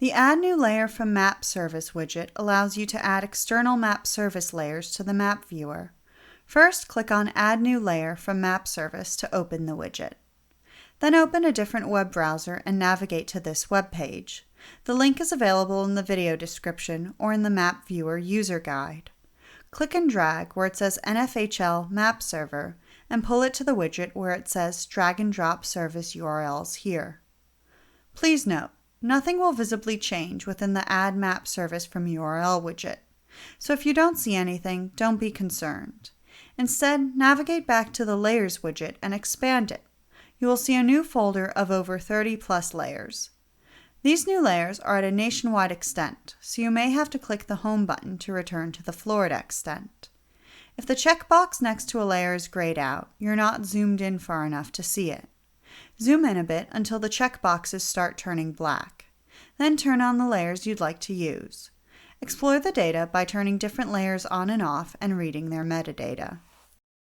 The Add New Layer from Map Service widget allows you to add external map service layers to the map viewer. First, click on Add New Layer from Map Service to open the widget. Then open a different web browser and navigate to this web page. The link is available in the video description or in the Map Viewer user guide. Click and drag where it says NFHL Map Server and pull it to the widget where it says Drag and Drop Service URLs here. Please note, nothing will visibly change within the Add Map Service from URL widget. So if you don't see anything, don't be concerned. Instead, navigate back to the Layers widget and expand it. You will see a new folder of over 30 plus layers. These new layers are at a nationwide extent, so you may have to click the Home button to return to the Florida extent. If the checkbox next to a layer is grayed out, you're not zoomed in far enough to see it. Zoom in a bit until the checkboxes start turning black. Then turn on the layers you'd like to use. Explore the data by turning different layers on and off and reading their metadata.